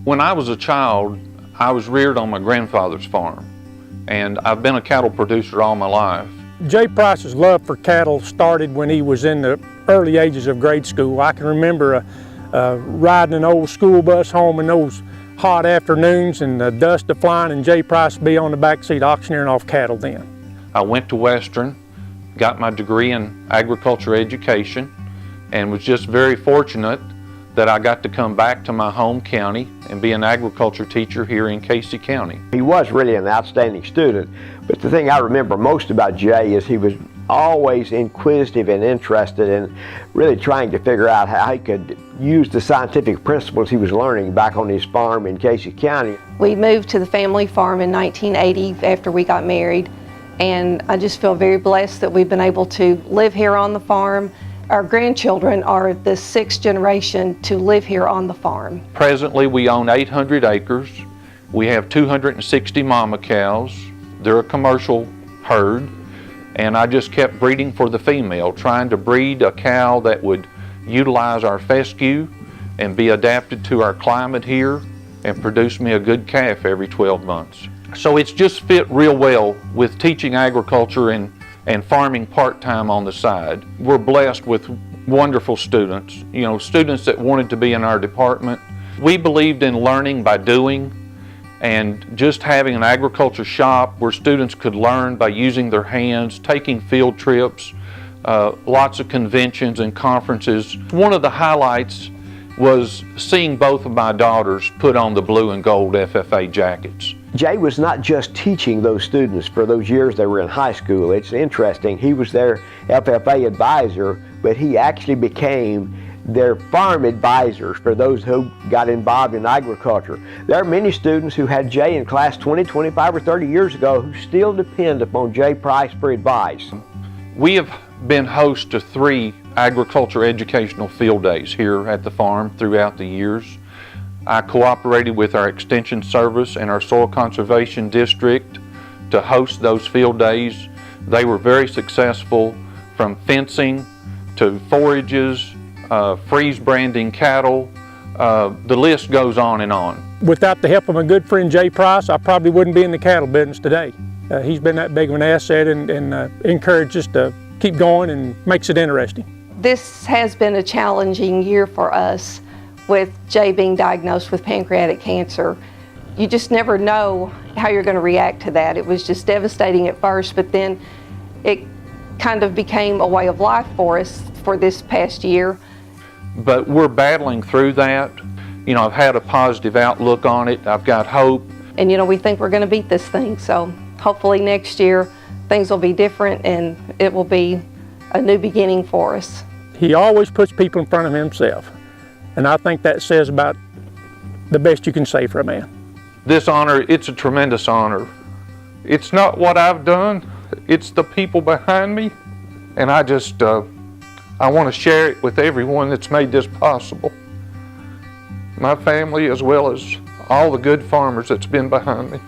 When I was a child, I was reared on my grandfather's farm, and I've been a cattle producer all my life. Jay Price's love for cattle started when he was in the early ages of grade school. I can remember riding an old school bus home in those hot afternoons and the dust of flying, and Jay Price be on the back seat auctioneering off cattle then. I went to Western, got my degree in agriculture education, and was just very fortunate that I got to come back to my home county and be an agriculture teacher here in KC County. He was really an outstanding student, but the thing I remember most about Jay is he was always inquisitive and interested in really trying to figure out how he could use the scientific principles he was learning back on his farm in KC County. We moved to the family farm in 1980 after we got married, and I just feel very blessed that we've been able to live here on the farm. Our grandchildren are the 6th generation to live here on the farm. Presently, we own 800 acres. We have 260 mama cows. They're a commercial herd, and I just kept breeding for the female, trying to breed a cow that would utilize our fescue and be adapted to our climate here and produce me a good calf every 12 months. So it's just fit real well with teaching agriculture and farming part-time on the side. We're blessed with wonderful students, students that wanted to be in our department. We believed in learning by doing, and just having an agriculture shop where students could learn by using their hands, taking field trips, lots of conventions and conferences. One of the highlights was seeing both of my daughters put on the blue and gold FFA jackets. Jay was not just teaching those students for those years they were in high school. It's interesting, he was their FFA advisor, but he actually became their farm advisors for those who got involved in agriculture. There are many students who had Jay in class 20, 25, or 30 years ago who still depend upon Jay Price for advice. We have been host to 3 agriculture educational field days here at the farm throughout the years. I cooperated with our Extension Service and our Soil Conservation District to host those field days. They were very successful, from fencing to forages, freeze branding cattle. The list goes on and on. Without the help of my good friend Jay Price, I probably wouldn't be in the cattle business today. He's been that big of an asset and encourages us to keep going and makes it interesting. This has been a challenging year for us with Jay being diagnosed with pancreatic cancer. You just never know how you're going to react to that. It was just devastating at first, but then it kind of became a way of life for us for this past year. But we're battling through that. I've had a positive outlook on it. I've got hope. And we think we're going to beat this thing, so hopefully next year things will be different and it will be a new beginning for us. He always puts people in front of himself, and I think that says about the best you can say for a man. This honor, it's a tremendous honor. It's not what I've done, it's the people behind me, and I want to share it with everyone that's made this possible. My family, as well as all the good farmers that's been behind me.